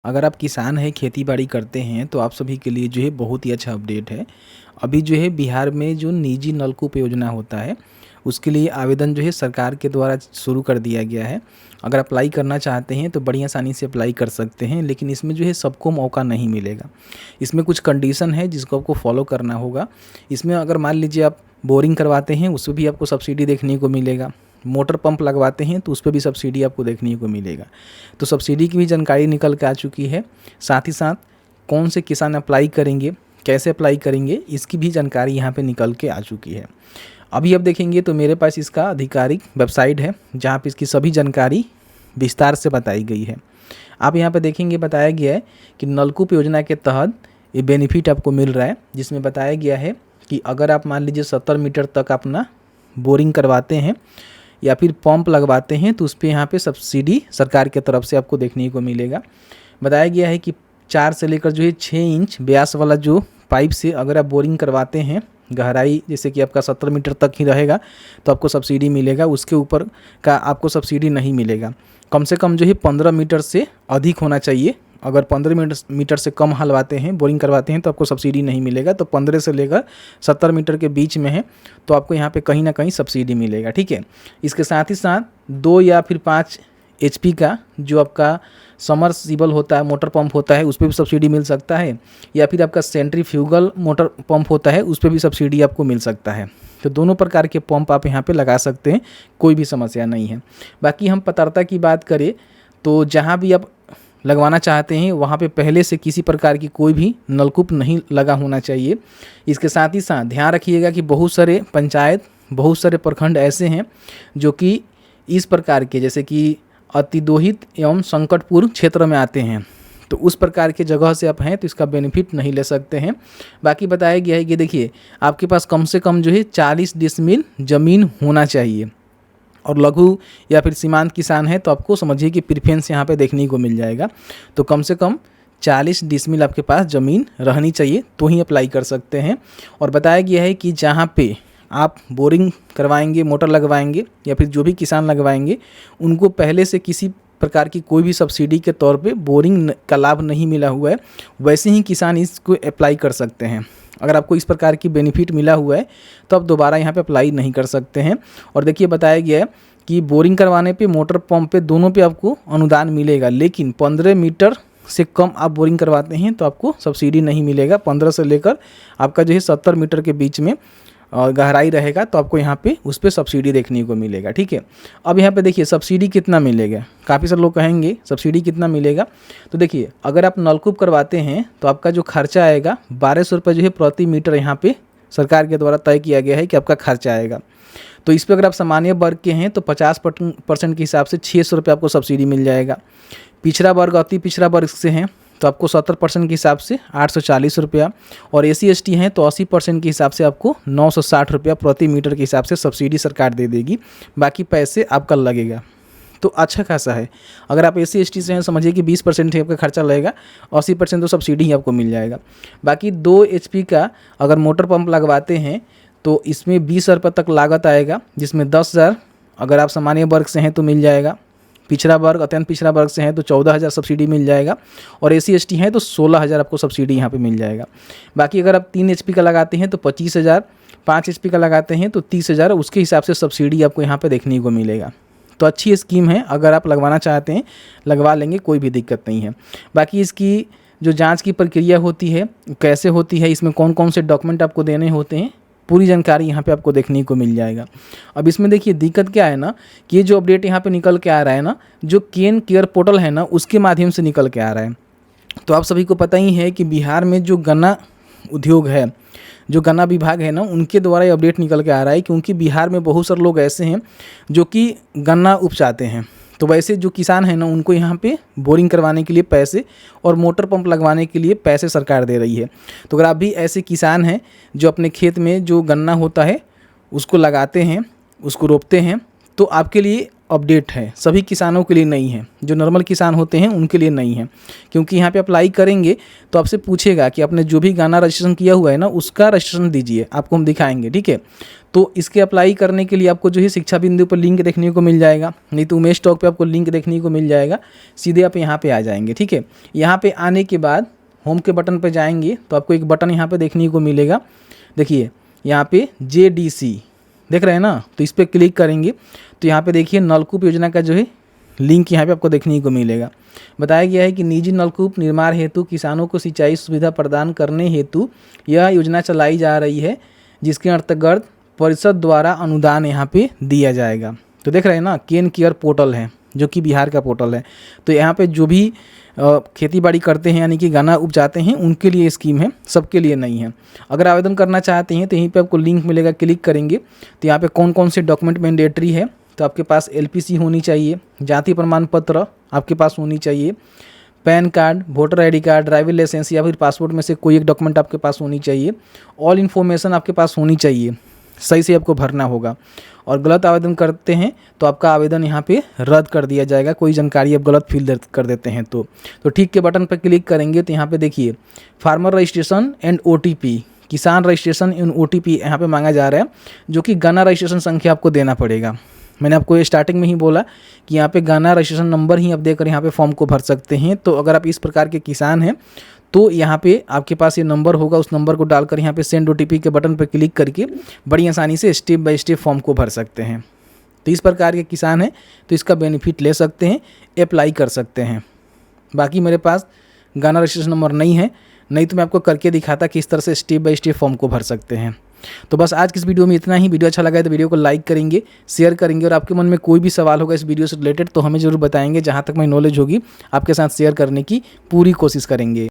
अगर आप किसान हैं, खेती बाड़ी करते हैं, तो आप सभी के लिए जो है बहुत ही अच्छा अपडेट है। अभी जो है बिहार में जो निजी नलकूप योजना होता है, उसके लिए आवेदन जो है सरकार के द्वारा शुरू कर दिया गया है। अगर अप्लाई करना चाहते हैं तो बड़ी आसानी से अप्लाई कर सकते हैं, लेकिन इसमें जो है सबको मौका नहीं मिलेगा। इसमें कुछ कंडीशन है जिसको आपको फॉलो करना होगा। इसमें अगर मान लीजिए आप बोरिंग करवाते हैं, उसमें भी आपको सब्सिडी देखने को मिलेगा। मोटर पंप लगवाते हैं तो उस पर भी सब्सिडी आपको देखने को मिलेगा। तो सब्सिडी की भी जानकारी निकल के आ चुकी है। साथ ही साथ कौन से किसान अप्लाई करेंगे, कैसे अप्लाई करेंगे, इसकी भी जानकारी यहाँ पे निकल के आ चुकी है। अभी आप देखेंगे तो मेरे पास इसका आधिकारिक वेबसाइट है, जहाँ पे इसकी सभी जानकारी विस्तार से बताई गई है। आप यहाँ पे देखेंगे बताया गया है कि नलकूप योजना के तहत ये बेनिफिट आपको मिल रहा है, जिसमें बताया गया है कि अगर आप मान लीजिए 70 मीटर तक अपना बोरिंग करवाते हैं या फिर पंप लगवाते हैं तो उस पर यहाँ पे सब्सिडी सरकार की तरफ से आपको देखने को मिलेगा। बताया गया है कि 4 से लेकर जो है 6 इंच व्यास वाला जो पाइप से अगर आप बोरिंग करवाते हैं, गहराई जैसे कि आपका 70 मीटर तक ही रहेगा तो आपको सब्सिडी मिलेगा। उसके ऊपर का आपको सब्सिडी नहीं मिलेगा। कम से कम जो है 15 मीटर से अधिक होना चाहिए। अगर 15 मीटर से कम हलवाते हैं, बोरिंग करवाते हैं तो आपको सब्सिडी नहीं मिलेगा। तो 15 से लेकर 70 मीटर के बीच में है तो आपको यहाँ पे कहीं ना कहीं सब्सिडी मिलेगा। ठीक है। इसके साथ ही साथ 2 या फिर 5 HP का जो आपका समरसीबल होता है, मोटर पंप होता है, उस पर भी सब्सिडी मिल सकता है। या फिर आपका सेंट्रीफ्यूगल मोटर पंप होता है, उस पर भी सब्सिडी आपको मिल सकता है। तो दोनों प्रकार के पंप आप यहाँ पे लगा सकते हैं, कोई भी समस्या नहीं है। बाकी हम पात्रता की बात करें तो जहाँ भी आप लगवाना चाहते हैं वहाँ पे पहले से किसी प्रकार की कोई भी नलकूप नहीं लगा होना चाहिए। इसके साथ ही साथ ध्यान रखिएगा कि बहुत सारे पंचायत, बहुत सारे प्रखंड ऐसे हैं जो कि इस प्रकार के जैसे कि अतिदोहित एवं संकटपूर्ण क्षेत्र में आते हैं, तो उस प्रकार के जगह से आप हैं तो इसका बेनिफिट नहीं ले सकते हैं। बाकी बताया गया है कि देखिए आपके पास कम से कम जो है 40 डिसमिल ज़मीन होना चाहिए, और लघु या फिर सीमांत किसान है तो आपको समझिए कि प्रीफरेंस यहाँ पे देखने को मिल जाएगा। तो कम से कम 40 डिसमिल आपके पास ज़मीन रहनी चाहिए तो ही अप्लाई कर सकते हैं। और बताया गया है कि जहाँ पे आप बोरिंग करवाएंगे, मोटर लगवाएंगे या फिर जो भी किसान लगवाएंगे, उनको पहले से किसी प्रकार की कोई भी सब्सिडी के तौर पे बोरिंग का लाभ नहीं मिला हुआ है, वैसे ही किसान इसको अप्लाई कर सकते हैं। अगर आपको इस प्रकार की बेनिफिट मिला हुआ है तो आप दोबारा यहाँ पे अप्लाई नहीं कर सकते हैं। और देखिए बताया गया है कि बोरिंग करवाने पे, मोटर पंप पे, दोनों पे आपको अनुदान मिलेगा, लेकिन 15 मीटर से कम आप बोरिंग करवाते हैं तो आपको सब्सिडी नहीं मिलेगा। 15 से लेकर आपका जो है 70 मीटर के बीच में गहराई रहेगा तो आपको यहाँ पे उस पर सब्सिडी देखने को मिलेगा। ठीक है। अब यहाँ पे देखिए सब्सिडी कितना मिलेगा। काफ़ी सारे लोग कहेंगे सब्सिडी कितना मिलेगा, तो देखिए अगर आप नलकूप करवाते हैं तो आपका जो खर्चा आएगा 1200 रुपये जो है प्रति मीटर यहाँ पे सरकार के द्वारा तय किया गया है कि आपका खर्चा आएगा। तो इस पर अगर आप सामान्य वर्ग के हैं तो 50% के हिसाब से 600 रुपये आपको सब्सिडी मिल जाएगा। पिछड़ा वर्ग, अति पिछड़ा वर्ग से हैं तो आपको 70% के हिसाब से 840 रुपया, और SC ST हैं तो 80% के हिसाब से आपको 960 रुपया प्रति मीटर के हिसाब से सब्सिडी सरकार दे देगी। बाकी पैसे आपका लगेगा तो अच्छा खासा है। अगर आप SC ST से हैं समझिए कि 20% ही आपका खर्चा लगेगा, 80% तो सब्सिडी ही आपको मिल जाएगा। बाकी 2 HP का अगर मोटर पंप लगवाते हैं तो इसमें 20 रुपये तक लागत आएगा, जिसमें 10,000 अगर आप सामान्य वर्ग से हैं तो मिल जाएगा। पिछड़ा वर्ग, अत्यंत पिछड़ा वर्ग से हैं तो 14,000 सब्सिडी मिल जाएगा, और SC ST हैं तो 16,000 आपको सब्सिडी यहाँ पे मिल जाएगा। बाकी अगर आप 3 HP का लगाते हैं तो 25,000, 5 HP का लगाते हैं तो 30,000, उसके हिसाब से सब्सिडी आपको यहाँ पे देखने को मिलेगा। तो अच्छी स्कीम है, अगर आप लगवाना चाहते हैं लगवा लेंगे, कोई भी दिक्कत नहीं है। बाकी इसकी जो जाँच की प्रक्रिया होती है कैसे होती है, इसमें कौन कौन से डॉक्यूमेंट आपको देने होते हैं, पूरी जानकारी यहाँ पे आपको देखने को मिल जाएगा। अब इसमें देखिए दिक्कत क्या है ना कि ये जो अपडेट यहाँ पे निकल के आ रहा है ना, जो केन केयर पोर्टल है ना उसके माध्यम से निकल के आ रहा है। तो आप सभी को पता ही है कि बिहार में जो गन्ना उद्योग है, जो गन्ना विभाग है ना, उनके द्वारा ये अपडेट निकल के आ रहा है, क्योंकि बिहार में बहुत सारे लोग ऐसे हैं जो कि गन्ना उपजाते हैं। तो वैसे जो किसान है ना उनको यहाँ पे बोरिंग करवाने के लिए पैसे और मोटर पंप लगवाने के लिए पैसे सरकार दे रही है। तो अगर आप भी ऐसे किसान हैं जो अपने खेत में जो गन्ना होता है उसको लगाते हैं, उसको रोपते हैं, तो आपके लिए अपडेट है, सभी किसानों के लिए नहीं है। जो नॉर्मल किसान होते हैं उनके लिए नहीं है, क्योंकि यहाँ पे अप्लाई करेंगे तो आपसे पूछेगा कि आपने जो भी गाना रजिस्ट्रेशन किया हुआ है ना, उसका रजिस्ट्रेशन दीजिए, आपको हम दिखाएंगे, ठीक है। तो इसके अप्लाई करने के लिए आपको जो है शिक्षा बिंदु पर लिंक देखने को मिल जाएगा, नहीं तो उमेश टॉक पे आपको लिंक देखने को मिल जाएगा। सीधे आप यहाँ पे आ जाएंगे, ठीक है। यहाँ पे आने के बाद होम के बटन पे जाएंगे तो आपको एक बटन यहाँ पे देखने को मिलेगा, देखिए यहाँ पे JDC देख रहे हैं ना, तो इस पर क्लिक करेंगे तो यहाँ पे देखिए नलकूप योजना का जो है लिंक यहाँ पे आपको देखने को मिलेगा। बताया गया है कि निजी नलकूप निर्माण हेतु किसानों को सिंचाई सुविधा प्रदान करने हेतु यह योजना चलाई जा रही है, जिसके अंतर्गत परिषद द्वारा अनुदान यहाँ पे दिया जाएगा। तो देख रहे हैं ना, केन केयर पोर्टल है जो कि बिहार का पोर्टल है। तो यहाँ पे जो भी खेती बाड़ी करते हैं यानी कि गन्ना उपजाते हैं उनके लिए स्कीम है, सबके लिए नहीं है। अगर आवेदन करना चाहते हैं तो यहीं पे आपको लिंक मिलेगा, क्लिक करेंगे तो यहाँ पे कौन कौन से डॉक्यूमेंट मैंडेटरी है, तो आपके पास LPC होनी चाहिए, जाति प्रमाण पत्र आपके पास होनी चाहिए, PAN card, voter ID card, driving licence या फिर पासपोर्ट में से कोई एक डॉक्यूमेंट आपके पास होनी चाहिए। ऑल इन्फॉर्मेशन आपके पास होनी चाहिए, सही से आपको भरना होगा। और गलत आवेदन करते हैं तो आपका आवेदन यहाँ पे रद्द कर दिया जाएगा, कोई जानकारी आप गलत फिल कर देते हैं तो ठीक के बटन पर क्लिक करेंगे तो यहाँ पे देखिए फार्मर रजिस्ट्रेशन एंड OTP, किसान रजिस्ट्रेशन एंड OTP यहाँ पे मांगा जा रहा है, जो कि गन्ना रजिस्ट्रेशन संख्या आपको देना पड़ेगा। मैंने आपको स्टार्टिंग में ही बोला कि यहाँ पे गन्ना रजिस्ट्रेशन नंबर ही आप देकर यहाँ पे फॉर्म को भर सकते हैं। तो अगर आप इस प्रकार के किसान हैं तो यहाँ पे आपके पास ये नंबर होगा, उस नंबर को डालकर यहाँ पे सेंड OTP के बटन पर क्लिक करके बड़ी आसानी से स्टेप बाय स्टेप फॉर्म को भर सकते हैं। तो इस प्रकार के किसान हैं तो इसका बेनिफिट ले सकते हैं, अप्लाई कर सकते हैं। बाकी मेरे पास गन्ना रजिस्ट्रेशन नंबर नहीं है, नहीं तो मैं आपको करके दिखाता कि इस तरह से स्टेप बाय स्टेप फॉर्म को भर सकते हैं। तो बस आज की इस वीडियो में इतना ही। वीडियो अच्छा लगा है तो वीडियो को लाइक करेंगे, शेयर करेंगे, और आपके मन में कोई भी सवाल होगा इस वीडियो से रिलेटेड तो हमें ज़रूर बताएंगे। जहाँ तक मैं नॉलेज होगी आपके साथ शेयर करने की पूरी कोशिश करेंगे।